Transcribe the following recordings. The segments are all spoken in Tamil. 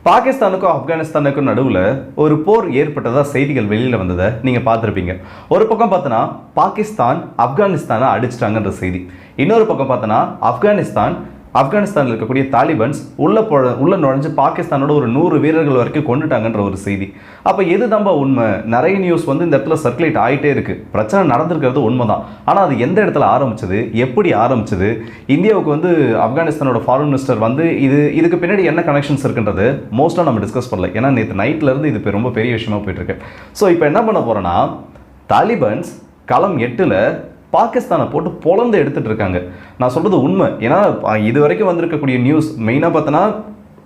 பாகிஸ்தானுக்கும் ஆப்கானிஸ்தானுக்கும் நடுவில் ஒரு போர் ஏற்பட்டதா செய்திகள் வெளியில் வந்ததை நீங்கள் பார்த்துருப்பீங்க. ஒரு பக்கம் பார்த்தோன்னா பாகிஸ்தான் ஆப்கானிஸ்தானை அடிச்சிட்டாங்கன்ற செய்தி, இன்னொரு பக்கம் பார்த்தோன்னா ஆப்கானிஸ்தானில் இருக்கக்கூடிய தாலிபன்ஸ் உள்ள நுழைஞ்சு பாகிஸ்தானோட ஒரு 100 வீரர்கள் வரைக்கும் கொண்டுட்டாங்கன்ற ஒரு செய்தி. அப்போ எது தான்பா உண்மை? நிறைய நியூஸ் வந்து இந்த இடத்துல சர்க்குலேட் ஆகிட்டே இருக்குது. பிரச்சனை நடந்திருக்கிறது உண்மைதான். ஆனால் அது எந்த இடத்துல ஆரம்பிச்சது, எப்படி ஆரம்பிச்சது, இந்தியாவுக்கு வந்து ஆப்கானிஸ்தானோட ஃபாரின் மினிஸ்டர் வந்து இதுக்கு பின்னாடி என்ன கனெக்ஷன்ஸ் இருக்குன்றது மோஸ்ட்டாக நம்ம டிஸ்கஸ் பண்ணல. ஏன்னா நேற்று நைட்லேருந்து இது ரொம்ப பெரிய விஷயமா போயிட்டுருக்கு. ஸோ இப்போ என்ன பண்ண போகிறோன்னா, தாலிபன்ஸ் களம் 8ல் பாகிஸ்தானை போட்டு பொழந்து எடுத்துகிட்டு இருக்காங்க. நான் சொல்கிறது உண்மை. ஏன்னா இது வரைக்கும் வந்திருக்கக்கூடிய நியூஸ் மெயினாக பார்த்தோன்னா,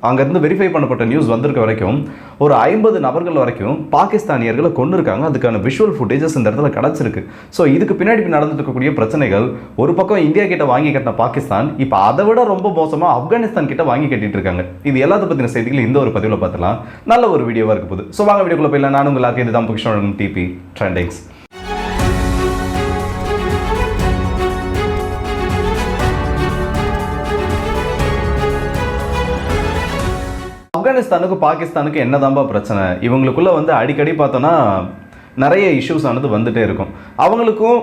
அங்கேருந்து வெரிஃபை பண்ணப்பட்ட நியூஸ் வந்திருக்க வரைக்கும் ஒரு 50 நபர்கள் வரைக்கும் பாகிஸ்தானியர்களை கொண்டிருக்காங்க. அதுக்கான விஷுவல் ஃபுட்டேஜஸ் இந்த இடத்துல கிடச்சிருக்கு. ஸோ இதுக்கு பின்னாடி நடந்துட்டு இருக்கக்கூடிய பிரச்சனைகள், ஒரு பக்கம் இந்தியா கிட்ட வாங்கி கட்டின பாகிஸ்தான் இப்போ அதை விட ரொம்ப மோசமாக ஆப்கானிஸ்தான் கிட்ட வாங்கி கட்டிட்டு இருக்காங்க. இது எல்லாத்த பற்றின செய்திகள் இந்த ஒரு பதிவில் பார்த்துலாம். நல்ல ஒரு வீடியோவாக இருக்க போகுது. ஸோ வாங்க வீடியோக்குள்ள போயிடலாம். நான் உங்களுக்கு இதுதான் புக்ஷன் டிபி ட்ரெண்டிங்ஸ். ஆப்கானிஸ்தானுக்கும் பாகிஸ்தானுக்கும் என்னதான்பா பிரச்சனை? இவங்களுக்குள்ள வந்து அடிக்கடி பார்த்தோன்னா நிறைய இஷ்யூஸ் ஆனது வந்துட்டே இருக்கும். அவங்களுக்கும்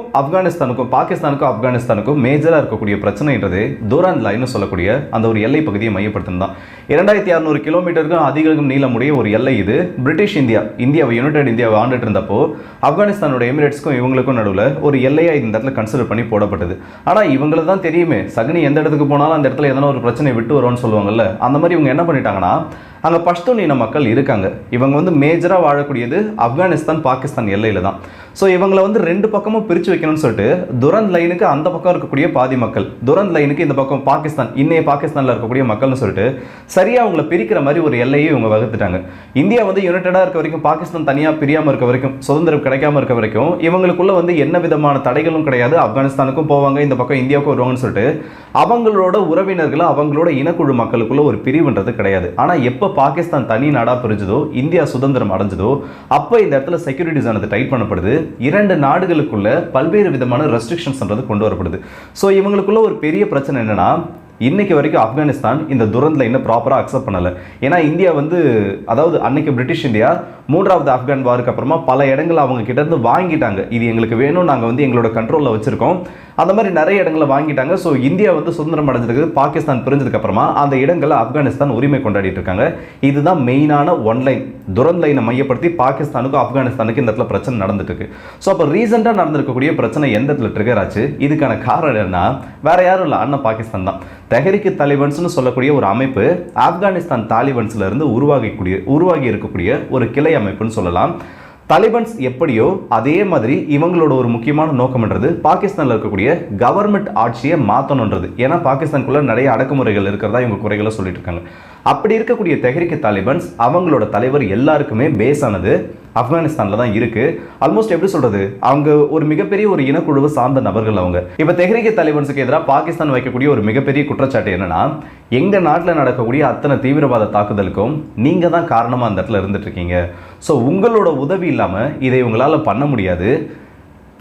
பாகிஸ்தானுக்கும் மேஜராக இருக்கக்கூடிய பிரச்சனைன்றது தூரான் லைன்னு சொல்லக்கூடிய அந்த ஒரு எல்லை பகுதியை மையப்படுத்தினது தான். 2600 கிலோமீட்டருக்கும் அதிகம் நீளமுடைய ஒரு எல்லை இது. பிரிட்டிஷ் இந்தியாவை யுனைடெட் இந்தியாவை ஆண்டுட்டு இருந்தப்போ ஆப்கானிஸ்தானோட எமிரேட்ஸ்க்கும் இவங்களுக்கும் நடுவில் ஒரு எல்லையாக இந்த இடத்துல கன்சிடர் பண்ணி போடப்பட்டது. ஆனால் இவங்களுக்கு தான் தெரியுமே, சகுனி எந்த இடத்துக்கு போனாலும் அந்த இடத்துல எதனா ஒரு பிரச்சனை விட்டு வரும்னு சொல்லுவாங்கல்ல, அந்த மாதிரி இவங்க என்ன பண்ணிட்டாங்கன்னா, அங்கே பஷ்தூன் இன மக்கள் இருக்காங்க. இவங்க வந்து மேஜராக வாழக்கூடியது ஆப்கானிஸ்தான் பாகிஸ்தான் எல்லையில் தான். ஸோ இவங்களை வந்து 2 பக்கமும் பிரித்து வைக்கணும்னு சொல்லிட்டு துரந்த் லைனுக்கு அந்த பக்கம் இருக்கக்கூடிய பாதி மக்கள், துரந்த் லைனுக்கு இந்த பக்கம் பாகிஸ்தானில் இருக்கக்கூடிய மக்கள்னு சொல்லிட்டு சரியாக அவங்கள பிரிக்கிற மாதிரி ஒரு எல்லையை இவங்க வகுத்துட்டாங்க. இந்தியா வந்து யுனைடடாக இருக்க வரைக்கும், பாகிஸ்தான் தனியாக பிரியாமல் இருக்க வரைக்கும், சுதந்திரம் கிடைக்காம இருக்க வரைக்கும் இவங்களுக்குள்ள வந்து என்ன விதமான தடைகளும் கிடையாது. ஆப்கானிஸ்தானுக்கும் போவாங்க, இந்த பக்கம் இந்தியாவுக்கும் வருவாங்கன்னு சொல்லிட்டு அவங்களோட உறவினர்கள், அவங்களோட இனக்குழு மக்களுக்குள்ள ஒரு பிரிவுன்றது கிடையாது. ஆனால் எப்போ பாகிஸ்தான் தனி நாடாக பிரிஞ்சதோ, இந்தியா சுதந்திரம் அடைஞ்சதோ, அப்போ இந்த இடத்துல செக்யூரிட்டிஸ் ஆனது டைட் பண்ணப்படுது. 2 நாடுகளுக்குள்ள பல்வேறு விதமான ரெஸ்ட்ரிக்ஷன்ஸ் கொண்டு வரப்படுது. ஸோ இவங்களுக்குள்ள ஒரு பெரிய பிரச்சனை என்னன்னா, இன்னைக்கு வரைக்கும் ஆப்கானிஸ்தான் இந்த துரந்த் லைனை ப்ராப்பராக அக்செப்ட் பண்ணலை. ஏன்னா இந்தியா வந்து, அதாவது அன்னைக்கு பிரிட்டிஷ் இந்தியா 3வது ஆப்கான் வாருக்கு அப்புறமா பல இடங்களை அவங்க கிட்ட இருந்து வாங்கிட்டாங்க. இது எங்களுக்கு வேணும், நாங்கள் வந்து எங்களோட கண்ட்ரோலில் வச்சிருக்கோம், அந்த மாதிரி நிறைய இடங்களை வாங்கிட்டாங்க. ஸோ இந்தியா வந்து சுதந்திரம் அடைஞ்சதுக்கு, பாகிஸ்தான் பிரிஞ்சதுக்கு அப்புறமா அந்த இடங்களை ஆப்கானிஸ்தான் உரிமை கொண்டாடிட்டு இருக்காங்க. இதுதான் மெயினான ஒன்லைன். துரந்த் லைனை மையப்படுத்தி பாகிஸ்தானுக்கும் ஆப்கானிஸ்தானுக்கு இந்த இடத்துல பிரச்சனை நடந்துட்டு இருக்கு. ஸோ அப்போ ரீசெண்டாக நடந்திருக்கக்கூடிய பிரச்சனை எந்த இடத்துல ட்ரிகர் ஆச்சு? இதுக்கான காரணம் என்ன? வேற யாரும் இல்லை, அண்ணா பாகிஸ்தான் தான். தெஹ்ரிக் தாலிபன்ஸ்னு சொல்லக்கூடிய ஒரு அமைப்பு ஆப்கானிஸ்தான் தாலிபன்ஸ்ல இருந்து உருவாகி இருக்கக்கூடிய ஒரு கிளை அமைப்புன்னு சொல்லலாம். தாலிபன்ஸ் எப்படியோ அதே மாதிரி இவங்களோட ஒரு முக்கியமான நோக்கம்ன்றது பாகிஸ்தானில் இருக்கக்கூடிய கவர்மெண்ட் ஆட்சியை மாற்றணுன்றது. ஏன்னா பாகிஸ்தானுக்குள்ள நிறைய அடக்குமுறைகள் இருக்கிறதா இவங்க குறைகளை சொல்லிட்டு இருக்காங்க. அப்படி இருக்கக்கூடிய தெஹ்ரிக் தாலிபன்ஸ் அவங்களோட தலைவர் எல்லாருக்குமே பேஸ் ஆனது ஆப்கானிஸ்தானில் தான் இருக்கு. ஆல்மோஸ்ட் எப்படி சொல்றது, அவங்க ஒரு மிகப்பெரிய ஒரு இனக்குழுவை சார்ந்த நபர்கள் அவங்க. இப்போ தெஹ்ரிக் தாலிபன்ஸுக்கு எதிராக பாகிஸ்தான் வைக்கக்கூடிய ஒரு மிகப்பெரிய குற்றச்சாட்டு என்னன்னா, எங்க நாட்டில் நடக்கக்கூடிய அத்தனை தீவிரவாத தாக்குதலுக்கும் நீங்க தான் காரணமா அந்த இடத்துல இருந்துட்டு இருக்கீங்க. ஸோ உங்களோட உதவி இல்லாமல் இதை உங்களால் பண்ண முடியாது.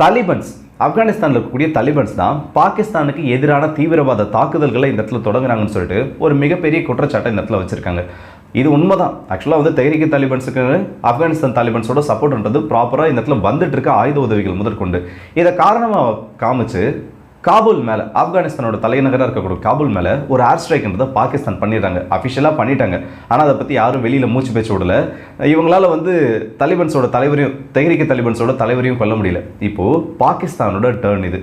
தாலிபன்ஸ், ஆப்கானிஸ்தானில் இருக்கக்கூடிய தாலிபன்ஸ் தான் பாகிஸ்தானுக்கு எதிரான தீவிரவாத தாக்குதல்களை இந்த இடத்துல தொடங்குறாங்கன்னு சொல்லிட்டு ஒரு மிகப்பெரிய குற்றச்சாட்டை இந்த இடத்துல வச்சிருக்காங்க. இது உண்மைதான். ஆக்சுவலாக வந்து தெஹ்ரிக் தாலிபன்ஸுக்கு ஆப்கானிஸ்தான் தாலிபன்ஸோட சப்போர்ட்ன்றது ப்ராப்பராக இந்த இடத்துல வந்துட்டு இருக்க ஆயுத உதவிகள் முதற்கொண்டு இதை காரணமாக காமிச்சு காபூல் மேலே, ஆப்கானிஸ்தானோட தலைநகராக இருக்கக்கூடிய காபூல் மேலே ஒரு ஏர் ஸ்ட்ரைக்ன்றதை பாகிஸ்தான் பண்ணிடுறாங்க. அஃபிஷியலாக பண்ணிட்டாங்க. ஆனால் அதை பற்றி யாரும் வெளியில் மூச்சு பேச்சு விடல. இவங்களால வந்து தெஹ்ரிக் தாலிபன்ஸோட தலைவரையும் கொல்ல முடியல. இப்போது பாகிஸ்தானோட டர்ன் இது.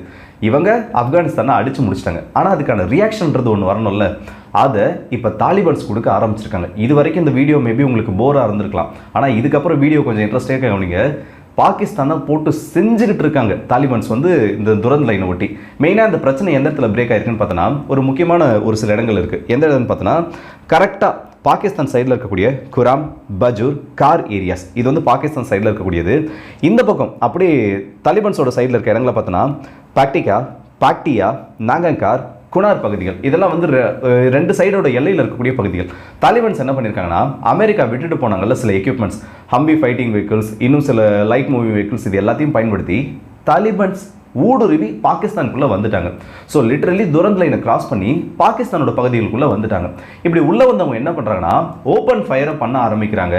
இவங்க ஆப்கானிஸ்தானை அடித்து முடிச்சிட்டாங்க. ஆனால் அதுக்கான ரியாக்ஷன்றது ஒன்று வரணும்ல, அதை இப்போ தாலிபன்ஸ் கொடுக்க ஆரம்பிச்சிருக்காங்க. இது வரைக்கும் இந்த வீடியோ மேபி உங்களுக்கு போராக இருந்திருக்கலாம். ஆனால் இதுக்கப்புறம் வீடியோ கொஞ்சம் இன்ட்ரெஸ்டாக கவனிங்க. பாகிஸ்தானை போட்டு செஞ்சுக்கிட்டு இருக்காங்க தாலிபன்ஸ் வந்து இந்த துரந்த் லைனை ஒட்டி. மெயினாக இந்த பிரச்சனை எந்த இடத்துல பிரேக் ஆயிருக்குன்னு பார்த்தோன்னா, ஒரு முக்கியமான ஒரு சில இடங்கள் இருக்குது. எந்த இடம்னு பார்த்தோன்னா, கரெக்டாக பாகிஸ்தான் சைடில் இருக்கக்கூடிய குராம், பஜூர், கார் ஏரியாஸ், இது வந்து பாகிஸ்தான் சைடில் இருக்கக்கூடியது. இந்த பக்கம் அப்படியே தாலிபன்ஸோட சைடில் இருக்க இடங்களை பார்த்தோன்னா பாக்டியா, நாகங்கார், குனார் பகுதிகள், இதெல்லாம் வந்து 2 சைடோட எல்லையில் இருக்கக்கூடிய பகுதிகள். தாலிபன்ஸ் என்ன பண்ணியிருக்காங்கன்னா, அமெரிக்கா விட்டுட்டு போனாங்கல்ல சில எக்யூப்மெண்ட்ஸ், ஹம்பி ஃபைட்டிங் வெஹிக்கிள்ஸ், இன்னும் சில லைட் மூவிங் வெஹிக்கிள்ஸ், இது எல்லாத்தையும் பயன்படுத்தி தாலிபன்ஸ் ஊடுருவி பாகிஸ்தானுக்குள்ளே வந்துட்டாங்க. ஸோ லிட்டரலி துரந்த் லைனை கிராஸ் பண்ணி பாகிஸ்தானோட பகுதிகளுக்குள்ளே வந்துட்டாங்க. இப்படி உள்ளே வந்தவங்க என்ன பண்ணுறாங்கன்னா ஓப்பன் ஃபயரை பண்ண ஆரம்பிக்கிறாங்க.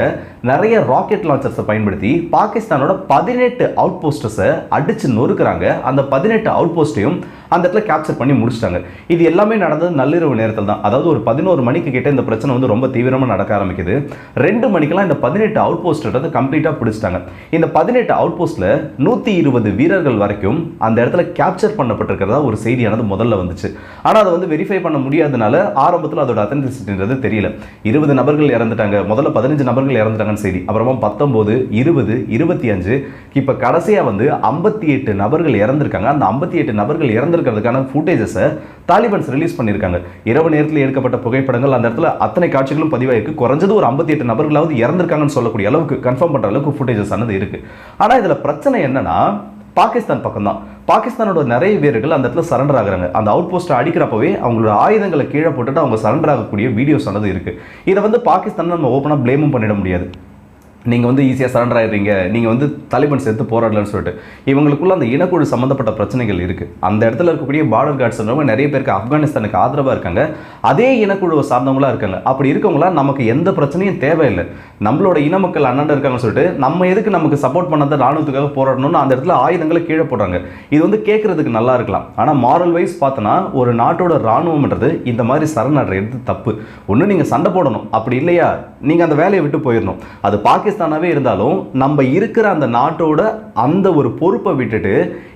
நிறைய ராக்கெட் லான்ச்சர்ஸை பயன்படுத்தி பாகிஸ்தானோட 18 அவுட் போஸ்டர்ஸை அடித்து நொறுக்கிறாங்க. அந்த 18 அவுட் போஸ்ட்டையும் அந்த இடத்துல கேப்சர் பண்ணி முடிச்சிட்டாங்க. இது எல்லாமே நடந்தது நள்ளிரவு நேரத்தில் தான். அதாவது ஒரு 11 மணிக்கு கிட்ட இந்த பிரச்சனை வந்து ரொம்ப தீவிரமாக நடக்க ஆரம்பிக்குது. 2 மணிக்கெல்லாம் இந்த 18 அவுட் போஸ்ட் கம்ப்ளீட்டாக பிடிச்சிட்டாங்க. இந்த 18 அவுட் போஸ்ட்ல 120 வீரர்கள் வரைக்கும் அந்த இடத்துல கேப்சர் பண்ணப்பட்டிருக்கிறதா ஒரு செய்தியானது முதல்ல வந்துச்சு. ஆனால் அதை வந்து வெரிஃபை பண்ண முடியாதனால ஆரம்பத்தில் அதோட அத்தென்டிசிட்டின்றது தெரியல. 20 நபர்கள் இறந்துட்டாங்க, முதல்ல 15 நபர்கள் இறந்துட்டாங்கன்னு செய்தி, அப்புறமா 19, 20, 25, இப்போ கடைசியாக வந்து 58 நபர்கள் இறந்திருக்காங்க. அந்த 58 நபர்கள் இறந்திருக்கிறதுக்கான ஃபுட்டேஜஸை தாலிபான்ஸ் ரிலீஸ் பண்ணியிருக்காங்க. இரவு நேரத்தில் எடுக்கப்பட்ட புகைப்படங்கள், அந்த இடத்துல அத்தனை காட்சிகளும் பதிவாயிருக்கு. குறைஞ்சது ஒரு 58 நபர்களாவது இறந்திருக்காங்கன்னு சொல்லக்கூடிய அளவுக்கு கன்ஃபார்ம் பண்ற அளவுக்கு ஃபுட்டேஜஸ் ஆனது இருக்கு. ஆனா இதுல பிரச்சனை என்னன்னா பாகிஸ்தான் பக்கம் தான். பாகிஸ்தானோட நிறைய வீரர்கள் அந்த இடத்துல சரண்டர் ஆகுறாங்க. அந்த அவுட் போஸ்ட்டை அடிக்கிறப்பவே அவங்களோட ஆயுதங்களை கீழே போட்டுட்டு அவங்க சரண்டர் ஆகக்கூடிய வீடியோஸ் ஆனது இருக்கு. இதை வந்து பாகிஸ்தான் நம்ம ஓப்பனா பிளேமும் பண்ணிட முடியாது. நீங்கள் வந்து ஈஸியாக சரண்டர் ஆகிடுறீங்க, நீங்கள் வந்து தாலிபான் சேர்த்து போராடலன்னு சொல்லிட்டு இவங்களுக்குள்ள அந்த இனக்குழு சம்மந்தப்பட்ட பிரச்சனைகள் இருக்குது. அந்த இடத்துல இருக்கக்கூடிய பார்டர் கார்ட்ஸ் நிறைய பேருக்கு ஆப்கானிஸ்தானுக்கு ஆதரவாக இருக்காங்க, அதே இனக்குழுவை சார்ந்தவங்களாக இருக்காங்க. அப்படி இருக்கவங்களா நமக்கு எந்த பிரச்சனையும் தேவையில்லை, நம்மளோட இன மக்கள் அண்ணன் இருக்காங்கன்னு சொல்லிட்டு நம்ம எதுக்கு நமக்கு சப்போர்ட் பண்ணாத ராணுவத்துக்காக போராடணும்னு அந்த இடத்துல ஆயுதங்களை கீழே போடுறாங்க. இது வந்து கேட்கறதுக்கு நல்லா இருக்கலாம், ஆனால் மாரல் வைஸ் பார்த்தோன்னா ஒரு நாட்டோட ராணுவம்ன்றது இந்த மாதிரி சரண் எடுத்து தப்பு. ஒன்று நீங்கள் சண்டை போடணும், அப்படி இல்லையா நீங்கள் அந்த வேலையை விட்டு போயிடணும். அது பாகிஸ்தானாவே இருந்தாலும் நம்ம இருக்கிற அந்த நாட்டோட அந்த ஒரு பொறுப்பை விட்டுட்டு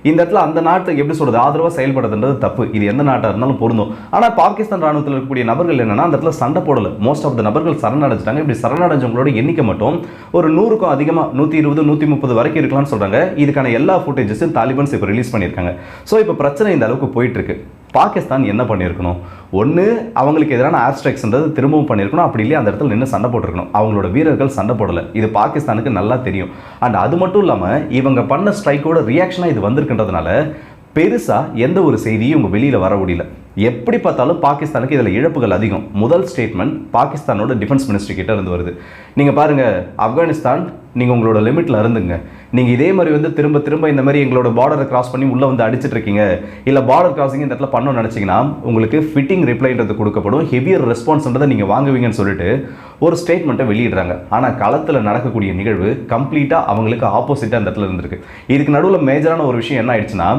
இந்த இடத்துல அந்த நாட்டுக்கு எப்படி சொல்றது ஆதரவாக செயல்படுறதுன்றது தப்பு. இது எந்த நாட்டாக இருந்தாலும் பொருந்தும். ஆனால் பாகிஸ்தான் ராணுவத்தில் இருக்கக்கூடிய நபர்கள் என்னன்னா அந்த இடத்துல சண்டை போடல, மோஸ்ட் ஆஃப் த நபர்கள் சரணடைஞ்சிட்டாங்க. இப்படி சரணடைஞ்சவங்களோட எண்ணிக்கை மட்டும் ஒரு 100க்கும் அதிகமாக 120, 130 வரைக்கும் இருக்கலாம்னு சொல்றாங்க. இதுக்கான எல்லா ஃபுட்டேஜஸும் தாலிபான்ஸ் இப்போ ரிலீஸ் பண்ணியிருக்காங்க. ஸோ இப்போ பிரச்சனை இந்த அளவுக்கு போயிட்டு இருக்கு. பாகிஸ்தான் என்ன பண்ணியிருக்கணும்? ஒன்று அவங்களுக்கு எதிரான ஏர் ஸ்ட்ரைக்ஸ்ன்றது திரும்பவும் பண்ணியிருக்கணும், அப்படி இல்லையா அந்த இடத்துல நின்று சண்டை போட்டிருக்கணும். அவங்களோட வீரர்கள் சண்டை போடலை, இது பாகிஸ்தானுக்கு நல்லா தெரியும். அண்ட் அது மட்டும் இல்லாமல் இவங்க பண்ண ஸ்ட்ரைக்கோட ரியாக்ஷனாக இது வந்திருக்கின்றதுனால பெருசாக எந்த ஒரு செய்தியும் இவங்க வெளியில் வர முடியல. எப்படி பார்த்தாலும் பாகிஸ்தானுக்கு இதில் இழப்புகள் அதிகம். முதல் ஸ்டேட்மெண்ட் பாகிஸ்தானோட டிஃபென்ஸ் மினிஸ்ட்ரி கிட்ட இருந்து வருது. நீங்கள் பாருங்கள், ஆப்கானிஸ்தான் நீங்கள் உங்களோட லிமிட்டில் இருந்துங்க, நீங்கள் இதே மாதிரி வந்து திரும்ப திரும்ப இந்த மாதிரி எங்களோட பார்டரை கிராஸ் பண்ணி உள்ளே வந்து அடிச்சிட்டு இருக்கீங்க, இல்லை பார்டர் கிராசிங் இந்த இடத்துல பண்ணணும்னு நினச்சிங்கன்னா உங்களுக்கு ஃபிட்டிங் ரிப்ளைன்றது கொடுக்கப்படும், ஹெவியர் ரெஸ்பான்ஸ்ன்றதை நீங்கள் வாங்குவீங்கன்னு சொல்லிட்டு ஒரு ஸ்டேட்மெண்ட்டை வெளியிடுறாங்க. ஆனால் களத்தில் நடக்கக்கூடிய நிகழ்வு கம்ப்ளீட்டாக அவங்களுக்கு ஆப்போசிட்டாக அந்த இடத்துல இருந்திருக்கு. இதுக்கு நடுவில் மேஜரான ஒரு விஷயம் என்ன ஆயிடுச்சுன்னா,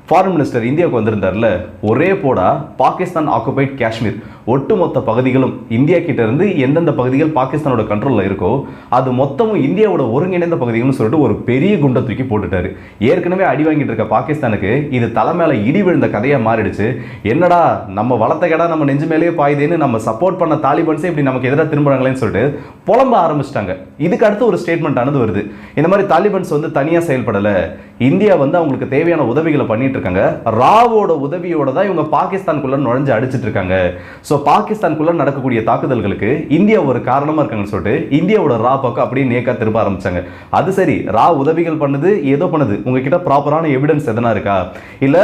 ஃபாரின் மினிஸ்டர் இந்தியாவுக்கு வந்திருந்தார்ல, ஒரே போடா பாகிஸ்தான் ஆக்குபைட் காஷ்மீர் ஒட்டுமொத்த பகுதிகளும் இந்தியா கிட்ட இருந்து எந்தெந்த பகுதிகள் பாகிஸ்தானோட கண்ட்ரோலில் இருக்கோ அது மொத்தமும் இந்தியாவோட ஒருங்கிணைந்த பகுதிகள்னு சொல்லிட்டு ஒரு பெரிய குண்டை தூக்கி போட்டுட்டாரு. ஏற்கனவே அடி வாங்கிட்டு இருக்க பாகிஸ்தானுக்கு இது தலை மேலே இடி விழுந்த கதையாக மாறிடுச்சு. என்னடா நம்ம வளர்த்த கடை நம்ம நெஞ்சு மேலேயே பாயுதேன்னு நம்ம சப்போர்ட் பண்ண தாலிபான்ஸே இப்படி நமக்கு எதிராக திரும்புறாங்களேன்னு சொல்லிட்டு புலம்ப ஆரம்பிச்சிட்டாங்க. இதுக்கு அடுத்து ஒரு ஸ்டேட்மெண்ட் ஆனது வருது, இந்த மாதிரி தாலிபான்ஸ் வந்து தனியாக செயல்படலை, இந்தியா வந்து அவங்களுக்கு தேவையான உதவிகளை பண்ணிட்டு இருக்காங்க, ராவோட உதவியோட தான் இவங்க பாகிஸ்தானுக்குள்ள நுழைஞ்சு அடிச்சிட்டு இருக்காங்க. ஸோ பாகிஸ்தானுக்குள்ள நடக்கக்கூடிய தாக்குதல்களுக்கு இந்தியா ஒரு காரணமா இருக்காங்கன்னு சொல்லிட்டு இந்தியாவோட ரா பக்கம் அப்படியே நேக்கா திரும்ப ஆரம்பிச்சாங்க. அது சரி, ரா உதவிகள் பண்ணுது, ஏதோ பண்ணுது, உங்ககிட்ட ப்ராப்பரான எவிடன்ஸ் எதனா இருக்கா? இல்ல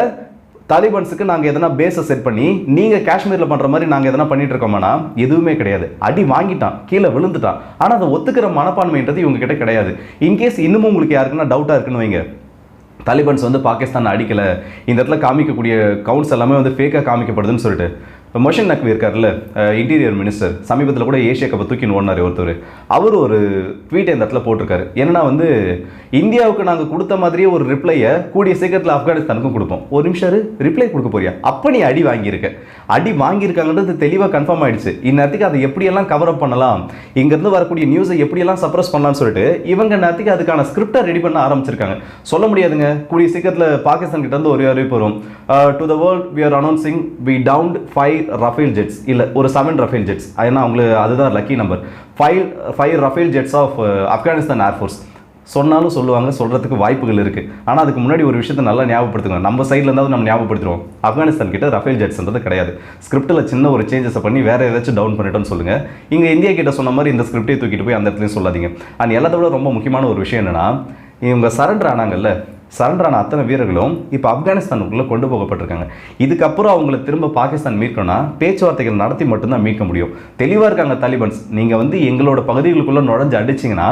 தாலிபான்ஸுக்கு நாங்கள் எதனா பேஸை செட் பண்ணி நீங்கள் காஷ்மீரில் பண்ணுற மாதிரி நாங்கள் எதனா பண்ணிட்டு இருக்கோம்னா எதுவுமே கிடையாது. அடி வாங்கிட்டான், கீழே விழுந்துட்டான், ஆனால் அதை ஒத்துக்கிற மனப்பான்மைன்றது இவங்க கிட்ட கிடையாது. இன்கேஸ் இன்னமும் உங்களுக்கு யாருக்குன்னா டவுட்டாக இருக்குன்னு வைங்க, தாலிபான்ஸ் வந்து பாகிஸ்தான் அடிக்கலை, இந்த இடத்துல காமிக்கக்கூடிய கவுண்ட்ஸ் எல்லாமே வந்து ஃபேக்காக காமிக்கப்படுதுன்னு சொல்லிட்டு மொஷன் நக்வி இருக்கார்ல, இன்டீரியர் மினிஸ்டர், சமீபத்தில் கூட ஏஷியா கப்பை தூக்கின்னு ஓடினார் ஒருத்தர், அவர் ஒரு ட்வீட்டை இந்த இடத்துல போட்டிருக்காரு. என்னன்னா வந்து இந்தியாவுக்கு நாங்கள் கொடுத்த மாதிரியே ஒரு ரிப்ளையை கூடிய சீக்கிரத்தில் ஆப்கானிஸ்தானுக்கும் கொடுப்போம். ஒரு நிமிஷம் ரிப்ளை கொடுக்க போறியா? அப்போ நீ அடி வாங்கியிருக்க, அடி வாங்கியிருக்காங்கன்றது தெளிவாக கன்ஃபார்ம் ஆயிடுச்சு. இந்நேரத்துக்கு அதை எப்படியெல்லாம் கவர் அப் பண்ணலாம், இங்கேருந்து வரக்கூடிய நியூஸை எப்படியெல்லாம் சப்ரஸ் பண்ணலாம்னு சொல்லிட்டு இவங்க நேரத்துக்கு அதுக்கான ஸ்கிரிப்டை ரெடி பண்ண ஆரம்பிச்சிருக்காங்க. சொல்ல முடியாதுங்க, கூடிய சீக்கிரத்தில் பாகிஸ்தான் கிட்ட இருந்து ஒரு அறிவிப்பு வரும், to the world we are announcing we downed 5 Rafale jets, இல்லை ஒரு 7 ரஃபேல் ஜெட்ஸ். ஏன்னா அவங்களுக்கு அதுதான் lucky number. 5 Rafale jets of Afghanistan air force சொன்னாலும் சொல்லுவாங்க, சொல்கிறதுக்கு வாய்ப்புகள் இருக்குது. ஆனால் அதுக்கு முன்னாடி ஒரு விஷயத்தை நல்லா ஞாபகப்படுத்துக்கணும், நம்ம சைடில் இருந்தாலும் நம்ம ஞாபகப்படுத்துவோம், ஆப்கானிஸ்தான் கிட்ட ரஃபேல் ஜெட்ஸ்ன்றது கிடையாது. ஸ்கிரிப்டில் சின்ன ஒரு சேஞ்சஸை பண்ணி வேறு ஏதாச்சும் டவுன் பண்ணிட்டோன்னு சொல்லுங்கள். இங்கே இந்தியா கிட்ட சொன்ன மாதிரி இந்த ஸ்கிரிப்டே தூக்கிட்டு போய் அந்த இடத்துலையும் சொல்லாதீங்க. அண்ட் எல்லாத்தோட ரொம்ப முக்கியமான ஒரு விஷயம் என்னென்னா, இவங்க சரண்டர் ஆனாங்கல்ல, சரண்டரான அத்தனை வீரர்களும் இப்போ ஆப்கானிஸ்தானுக்குள்ளே கொண்டு போகப்பட்டிருக்காங்க. இதுக்கப்புறம் அவங்கள திரும்ப பாகிஸ்தான் மீட்கணும்னா பேச்சுவார்த்தைகள் நடத்தி மட்டும்தான் மீட்க முடியும். தெளிவாக இருக்காங்க தாலிபான்ஸ். நீங்கள் வந்து எங்களோட பகுதிகளுக்குள்ளே நுழைஞ்சு அடிச்சிங்கன்னா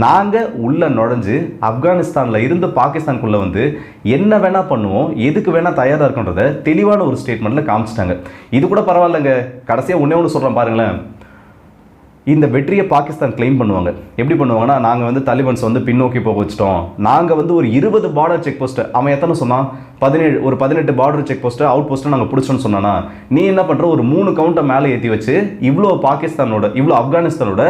நாங்கள் உள்ளே நுழைஞ்சு ஆப்கானிஸ்தானில் இருந்து பாகிஸ்தானுக்குள்ளே வந்து என்ன வேணால் பண்ணுவோம், எதுக்கு வேணால் தயாராக இருக்குன்றத தெளிவான ஒரு ஸ்டேட்மெண்ட்டில் காமிச்சிட்டாங்க. இது கூட பரவாயில்லைங்க. கடைசியாக ஒன்று சொல்கிறேன் பாருங்களேன். இந்த வெற்றியை பாகிஸ்தான் கிளைம் பண்ணுவாங்க. எப்படி பண்ணுவாங்கன்னா, நாங்கள் வந்து தாலிபான்ஸ் வந்து பின்னோக்கி போக வச்சிட்டோம், நாங்கள் வந்து ஒரு 20 பார்டர் செக் போஸ்ட்டு, அவன் எத்தனை சொன்னான், 18 border check post out post நாங்கள் பிடிச்சோன்னு சொன்னானா, நீ என்ன பண்ணுற, ஒரு 3 கவுண்டை மேலே ஏற்றி வச்சு இவ்வளோ ஆப்கானிஸ்தானோட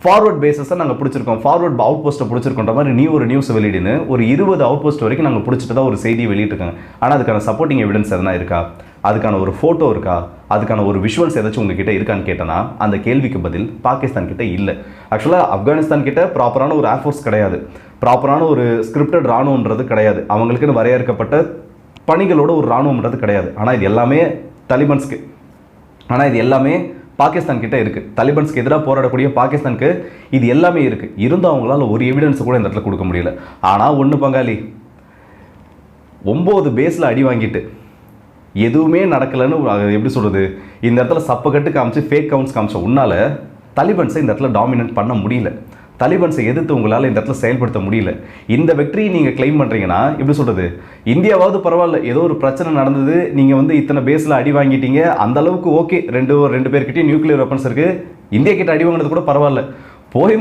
ஃபார்வர்ட் பேஸஸை நாங்கள் பிடிச்சிருக்கோம், ஃபார்வர்ட் அவுட் போஸ்ட்டை பிடிச்சிருக்கோன்ற மாதிரி நீ ஒரு நியூஸ் வெளியிடுன்னு ஒரு 20 அவுட் போஸ்ட் வரைக்கும் நாங்கள் பிடிச்சிட்டு தான் ஒரு செய்தியை வெளியிட்டிருக்காங்க. ஆனால் அதுக்கான சப்போர்ட்டிங் எவிடன்ஸ் எதனா இருக்கா, அதுக்கான ஒரு ஃபோட்டோ இருக்கா, அதுக்கான ஒரு விஷுவல்ஸ் ஏதாச்சும் உங்ககிட்ட இருக்கான்னு கேட்டனா அந்த கேள்விக்கு பதில் பாகிஸ்தான் கிட்ட இல்லை. ஆக்சுவலாக ஆப்கானிஸ்தான் கிட்ட ப்ராப்பரான ஒரு ஏர்ஃபோர்ஸ் கிடையாது, ப்ராப்பரான ஒரு ஸ்கிரிப்டட் ராணுவன்றது கிடையாது, அவங்களுக்குன்னு வரையறுக்கப்பட்ட பணிகளோட ஒரு ராணுவம்ன்றது கிடையாது. ஆனால் இது எல்லாமே தாலிபான்ஸ்க்கு, ஆனால் இது எல்லாமே பாகிஸ்தான் கிட்ட இருக்குது. தாலிபான்ஸ்க்கு எதிராக போராடக்கூடிய பாகிஸ்தானுக்கு இது எல்லாமே இருக்குது. இருந்தும் அவங்களால ஒரு எவிடன்ஸ் கூட இந்த இடத்துல கொடுக்க முடியல. ஆனால் ஒன்று பங்காளி, 9 பேஸில் அடி வாங்கிட்டு எதுவுமே நடக்கலைன்னு எப்படி சொல்கிறது, இந்த இடத்துல சப்பக்கட்டு காமிச்சு ஃபேக் கவுண்ட்ஸ் காமிச்ச உன்னால் தாலிபான்ஸை இந்த இடத்துல டாமினேட் பண்ண முடியல. தாலிபான்ஸை எதிர்த்து உங்களால் இந்த இடத்துல செயல்படுத்த முடியல. இந்த வெற்றியை நீங்கள் கிளைம் பண்ணுறீங்கன்னா எப்படி சொல்கிறது, இந்தியாவாவது பரவாயில்ல, ஏதோ ஒரு பிரச்சனை நடந்தது, நீங்கள் வந்து இத்தனை பேஸில் அடி வாங்கிட்டீங்க, அந்த அளவுக்கு ஓகே, ரெண்டு பேர்கிட்டயும் நியூக்ளியர் வெப்பன்ஸ் இருக்குது, இந்தியா கிட்ட அடி வாங்கினது கூட பரவாயில்ல,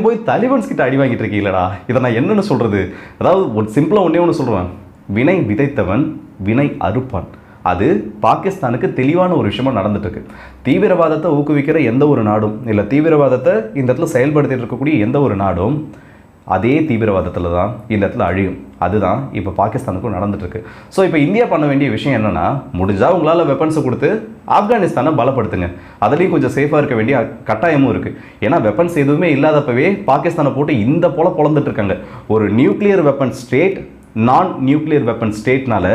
போய் தாலிபான்ஸ் கிட்ட அடி வாங்கிட்டு இருக்கீங்களா, இதை நான் என்னென்னு சொல்கிறது. அதாவது ஒரு சிம்பிளாக ஒன்று சொல்கிறேன், வினை விதைத்தவன் வினை அறுப்பான். அது பாகிஸ்தானுக்கு தெளிவான ஒரு விஷயமா நடந்துட்டு இருக்கு. தீவிரவாதத்தை ஊக்குவிக்கிற எந்த ஒரு நாடும் இல்லை, தீவிரவாதத்தை இந்த இடத்துல செயல்படுத்திட்டு இருக்கக்கூடிய எந்த ஒரு நாடும் அதே தீவிரவாதத்தில் தான் இந்த இடத்துல அழியும். அதுதான் இப்போ பாகிஸ்தானுக்கும் நடந்துட்டு இருக்கு. ஸோ இப்போ இந்தியா பண்ண வேண்டிய விஷயம் என்னன்னா, முடிஞ்சால் உங்களால் வெப்பன்ஸை கொடுத்து ஆப்கானிஸ்தானை பலப்படுத்துங்க. அதுலேயும் கொஞ்சம் சேஃபாக இருக்க வேண்டிய கட்டாயமும் இருக்குது. ஏன்னா வெப்பன்ஸ் எதுவுமே இல்லாதப்பவே பாகிஸ்தானை போட்டு இந்த போல பொழந்துட்டு இருக்காங்க. ஒரு நியூக்ளியர் வெப்பன் ஸ்டேட் நான் நியூக்ளியர் வெப்பன் ஸ்டேட்னால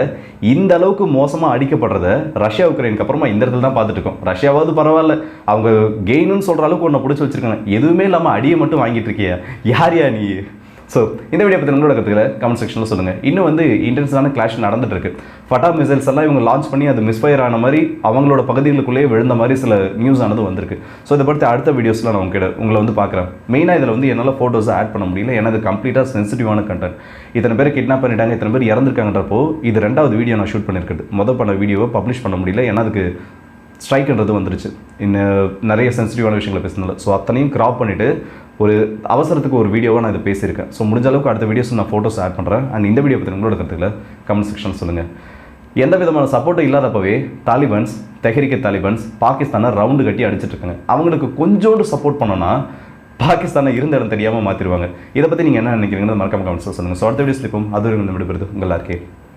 இந்த அளவுக்கு மோசமாக அடிக்கப்படுறத ரஷ்யா உக்ரைனுக்கு அப்புறமா இந்த இடத்துல தான் பார்த்துட்டு இருக்கோம். ரஷ்யாவாவது பரவாயில்ல, அவங்க கெயின்னு சொல்கிற அளவுக்கு ஒன்று பிடிச்சி வச்சிருக்காங்க. எதுவுமே இல்லாமல் அடியை மட்டும் வாங்கிட்டு இருக்கியா, யார் நீ? ஸோ இந்த வீடியோ பற்றி உங்களோட கருத்துக்களை கமெண்ட் செக்ஷனில் சொல்லுங்கள். இன்னும் வந்து இன்டென்ஸான கிளாஷ் நடந்துட்டு இருக்கு. ஃபட்டா மிசைல்ஸ் எல்லாம் இவங்க லான்ச் பண்ணி அது மிஸ்ஃபயர் ஆன மாதிரி அவங்களோட பகுதிகளுக்குள்ளேயே விழுந்த மாதிரி சில நியூஸ் ஆனது வந்திருக்கு. ஸோ இதை பற்றி அடுத்த வீடியோஸில் நான் உங்களை வந்து பார்க்குறேன். மெயினாக இதில் வந்து என்னால் ஃபோட்டோஸை ஆட் பண்ண முடியல, ஏன்னா இது கம்ப்ளீட்டாக சென்சிட்டிவான கண்டென்ட். இத்தனை பேர் கிட்னாப் பண்ணிட்டாங்க, இத்தனை பேர் இறந்துருக்காங்கன்றப்போ இது 2வது வீடியோ நான் ஷூட் பண்ணியிருக்குது. பண்ண வீடியோவை பப்ளிஷ் பண்ண முடியல, ஏன்னா அதுக்கு ஸ்ட்ரைக்ன்றது வந்துருச்சு, இன்னும் நிறைய சென்சிட்டிவான விஷயங்களை பேசுனால. ஸோ அத்தனையும் கிராப் பண்ணிவிட்டு ஒரு அவசரத்துக்கு ஒரு வீடியோவை நான் இதை பேசியிருக்கேன். ஸோ முடிஞ்ச அளவுக்கு அடுத்த வீடியோஸ் நான் ஃபோட்டோஸ் ஆட் பண்ணுறேன். அண்ட் இந்த வீடியோ பற்றி உங்களோட கருத்துக்களை கமெண்ட் செக்ஷன் சொல்லுங்கள். எந்த விதமான சப்போர்ட்டும் இல்லாதப்பவே தாலிபான்ஸ், தெஹ்ரிக் தாலிபான்ஸ் பாகிஸ்தானை ரவுண்டு கட்டி அடிச்சிட்டு இருக்காங்க. அவங்களுக்கு கொஞ்சோண்டு சப்போர்ட் பண்ணோன்னா பாகிஸ்தானை இருந்த இடம் தெரியாமல் மாற்றிடுவாங்க. இதை பற்றி நீங்கள் என்ன நினைக்கிறீங்கன்னு மறக்காம கமெண்ட்ஸில் சொல்லுங்கள். ஸோ அடுத்த வீடியோஸ் இருக்கும். அது விடுபடுது உங்கள் எல்லாருக்கே.